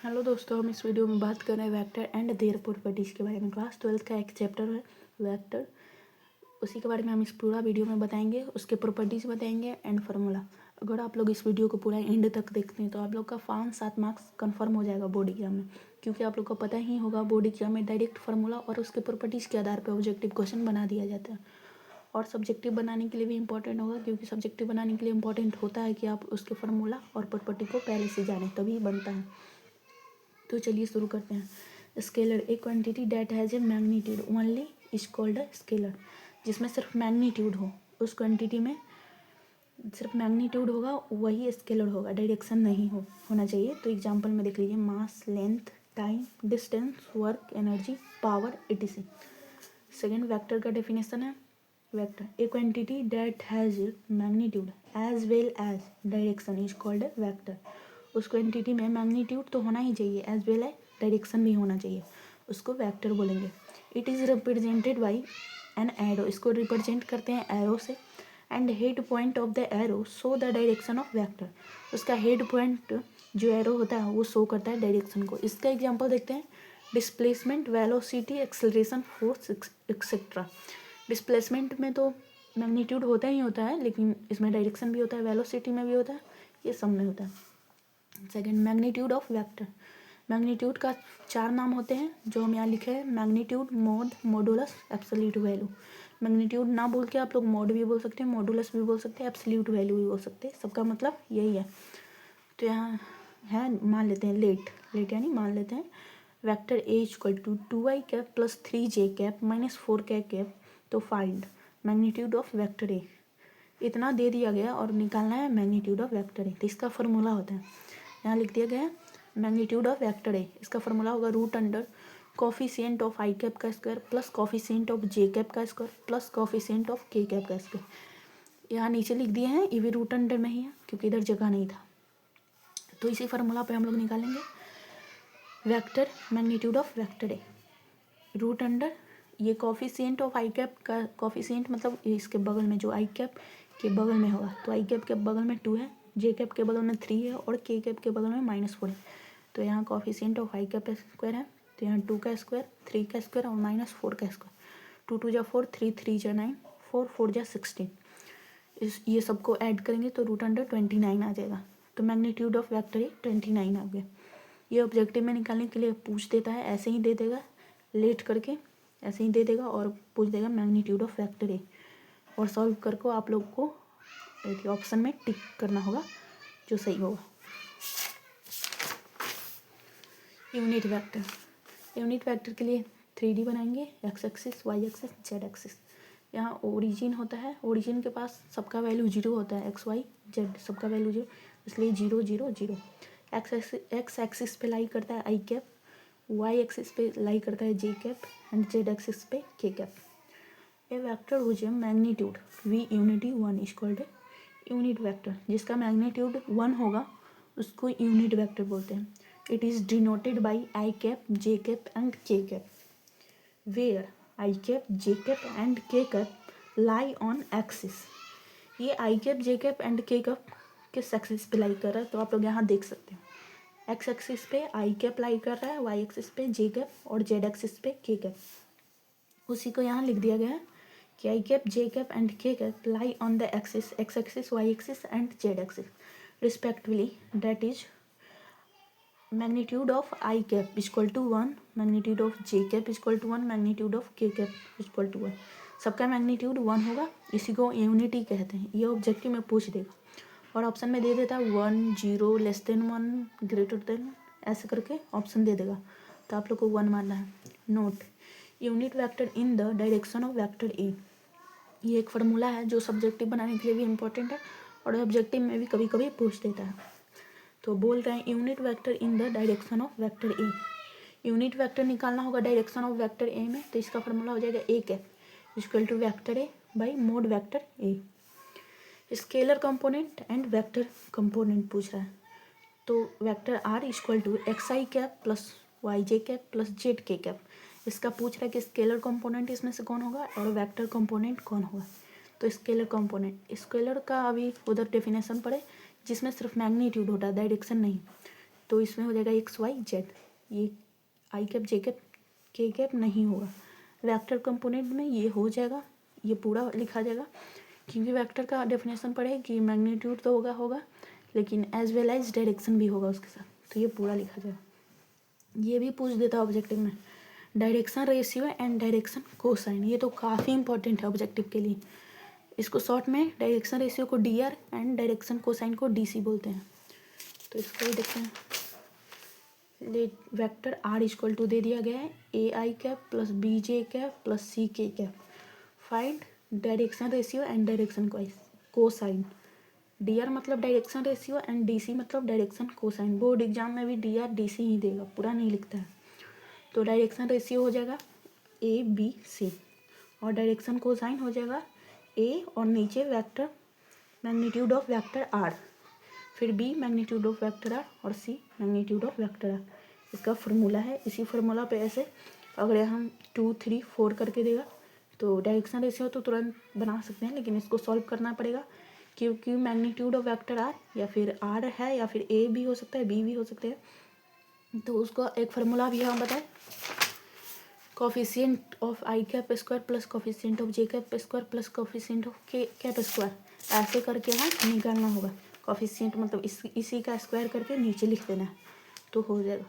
Hello दोस्तों, हम इस वीडियो में बात कर रहे हैं वेक्टर एंड देयर प्रॉपर्टीज़ के बारे में। क्लास 12th का एक चैप्टर है वेक्टर, उसी के बारे में हम इस पूरा वीडियो में बताएंगे। उसके प्रॉपर्टीज़ बताएंगे एंड फार्मूला। अगर आप लोग इस वीडियो को पूरा एंड तक देखते हैं तो आप लोग का 5-7 मार्क्स कन्फर्म हो जाएगा बोर्ड एग्जाम में, क्योंकि आप लोग को पता ही होगा बोर्ड एग्जाम में डायरेक्ट फार्मूला और उसके प्रॉपर्टीज़ के आधार पर ऑब्जेक्टिव क्वेश्चन बना दिया जाता है। और सब्जेक्टिव बनाने के लिए भी इंपॉर्टेंट होगा, क्योंकि सब्जेक्टिव बनाने के लिए इंपॉर्टेंट होता है कि आप उसके फार्मूला और प्रॉपर्टी को पहले से जानें, तभी बनता है। तो चलिए शुरू करते हैं। Scalar a quantity that has a magnitude only is called a scalar. जिसमें सिर्फ मैग्नीट्यूड हो, उस क्वांटिटी में सिर्फ मैग्नीट्यूड होगा, वही स्केलर होगा, डायरेक्शन नहीं होना चाहिए। तो एग्जांपल में देख लीजिए, mass, length, time, distance, work, energy, power, etc। Second vector का डेफिनेशन है, vector a quantity that has magnitude as well as direction is called a vector. उस क्वांटिटी में मैग्नीट्यूड तो होना ही चाहिए, एज वेल एज डायरेक्शन भी होना चाहिए, उसको वेक्टर बोलेंगे। It is represented by an arrow, इसको रिप्रेजेंट करते हैं एरो से। And head point of the arrow show the direction of vector. उसका हेड पॉइंट जो एरो होता है वो शो करता है डायरेक्शन को। इसका एग्जांपल देखते हैं, displacement, velocity, acceleration, force etcetera. Displacement में तो मैग्नीट्यूड होता ही होता है, लेकिन इसमें डायरेक्शन भी होता है, वेलोसिटी में भी होता है, ये सब में होता है। Second, magnitude of vector. Magnitude का 4 नाम होते हैं जो हम यहाँ लिखे हैं, magnitude, mode, modulus, absolute value. Magnitude ना बोल के आप लोग मोड भी बोल सकते हैं, मॉडुलस भी बोल सकते हैं, एब्सोल्यूट वैल्यू भी बोल सकते हैं, सबका मतलब यही है। तो यहाँ है, मान लेते हैं लेट यानी मान लेते हैं vector A equal to 2i cap plus 3j cap minus 4k cap. तो find magnitude of vector A, इतना दे दिया गया और निकालना है मैग्नीट्यूड ऑफ वेक्टर ए। तो इसका फॉर्मूला होता है, यहाँ लिख दिया गया है मैग्नीट्यूड ऑफ वेक्टर ए। इसका फॉर्मूला होगा root under coefficient of I cap का square plus coefficient of J cap का square plus coefficient of K cap का स्क्वायर। यहाँ नीचे लिख दिए हैं, ये भी रूट अंडर में ही है क्योंकि इधर जगह नहीं था। तो इसी फार्मूला पे हम लोग निकालेंगे vector magnitude of vector A. Root under ये कॉफिशिएंट ऑफ आई कैप का कॉफिशिएंट मतलब इसके बगल में जो आई कैप के बगल में होगा, तो आई कैप के बगल में 2 है, जे कैप के बगल में 3 है और के कैप के बगल में -4 है। तो यहाँ coefficient of I cap square है, तो यहाँ 2 का स्क्वायर, 3 का स्क्वायर और -4 का स्क्वायर। 2 2 जा 4, 3 3 जा 9, 4 4 जा 16। ये सबको ऐड करेंगे तो रूट अंडर 29 आ जाएगा। तो मैग्नीट्यूड ऑफ वेक्टर ए 29 आ गया। ये ऑब्जेक्टिव में निकालने के लिए पूछ देता है, ऐसे ही दे देगा लेट करके, ऐसे ही दे देगा और पूछ देगा मैग्नीट्यूड ऑफ वेक्टर ए। और सॉल्व करके आप लोग को ऑप्शन में टिक करना होगा जो सही होगा। यूनिट वेक्टर, यूनिट वेक्टर के लिए 3D बनाएंगे, X axis, Y axis, Z axis. यहाँ ओरिजिन होता है, ओरिजिन के पास सबका वैल्यू 0 होता है, एक्स वाई जेड सबका वैल्यू 0, इसलिए 0 0 0। एक्स एक्सिस पे लाई करता है आई कैप, वाई एक्सिस पे लाई करता है J cap and Z axis पे K cap. A vector whose magnitude be unity 1 is called a unit vector. जिसका मैग्नीट्यूड 1 होगा उसको यूनिट वेक्टर बोलते हैं। It is denoted by I cap, J cap and K cap, where I cap, J cap and K cap lie on axis. ये I cap, J cap and K cap किस axis पे lie कर रहा है, तो आप लोग यहाँ देख सकते हो। एक्स एक्सिस पे आई कैप लाई कर रहा है, वाई एक्सिस पे जे कैप और जेड एक्सिस पे के कैप। उसी को यहाँ लिख दिया गया है कि I cap, J cap and K cap lie on the axis X axis, Y axis and Z axis respectively. That is magnitude of I cap equal to 1, magnitude of J cap equal to 1, magnitude of K cap equal to 1। सबका magnitude 1 होगा, इसी को unity कहते हैं। ये objective में पूछ देगा और ऑप्शन में दे देता है 1 0 लेस देन 1 ग्रेटर देन, ऐसे करके ऑप्शन दे देगा, तो आप लोग को 1 मानना है। Note unit vector in the direction of vector ए। ये एक फार्मूला है जो सब्जेक्टिव बनाने के लिए भी इम्पोर्टेंट है और ऑब्जेक्टिव में भी कभी कभी पूछ देता है। तो बोल रहे हैं unit vector in the direction of vector A. Unit vector निकालना होगा डायरेक्शन ऑफ वेक्टर ए में, तो इसका फार्मूला हो जाएगा A cap equal to vector A by mod vector A. Scalar component and vector component पूछ रहा है, तो vector R equal to X I cap plus Y J cap plus Z K cap. इसका पूछ रहा है कि स्केलर कंपोनेंट इसमें से कौन होगा और वेक्टर कंपोनेंट कौन होगा। तो स्केलर कंपोनेंट, स्केलर का अभी उधर डेफिनेशन पढ़े जिसमें सिर्फ मैग्नीट्यूड होता है, डायरेक्शन नहीं। तो इसमें हो जाएगा एक्स वाई जेड, ये आई कैप जे कैप के कैप नहीं होगा। वेक्टर कंपोनेंट में ये हो जाएगा, ये पूरा लिखा जाएगा, क्योंकि वेक्टर का डेफिनेशन पढ़े कि मैग्नीट्यूड तो होगा लेकिन एज वेल एज डायरेक्शन भी होगा उसके साथ, तो ये पूरा लिखा जाएगा। ये भी पूछ देता है ऑब्जेक्टिव में, direction ratio and direction cosine, ये तो काफ़ी इंपॉर्टेंट है ऑब्जेक्टिव के लिए। इसको शॉर्ट में डायरेक्शन रेशियो को D R and direction cosine को डी सी बोलते हैं। तो इसको भी देखते हैं। वेक्टर आर इक्वल टू दे दिया गया है A I cap plus B J cap plus C K cap. Find direction ratio and direction cosine. D R मतलब direction ratio and D C मतलब डायरेक्शन कोसाइन। बोर्ड एग्जाम में भी D R D C ही देगा, पूरा नहीं लिखता है। तो डायरेक्शन रेशियो हो जाएगा ए बी सी और डायरेक्शन कोसाइन हो जाएगा ए और नीचे vector magnitude of vector R, फिर B magnitude of vector R और C magnitude of vector R. इसका फार्मूला है। इसी फार्मूला पे ऐसे अगर हम 2 3 4 करके देगा तो डायरेक्शन रेशियो तो तुरंत बना सकते हैं, लेकिन इसको सॉल्व करना पड़ेगा क्योंकि मैग्नीट्यूड ऑफ वेक्टर आर या फिर आर है या फिर ए भी हो सकता है बी भी हो सकते हैं। तो उसको एक फार्मूला भी हम बताएं, coefficient of I cap square plus coefficient of J cap square plus coefficient of K cap square, ऐसे करके हमें निकालना होगा। कोफिशिएंट मतलब इसी का स्क्वायर करके नीचे लिख देना है तो हो जाएगा।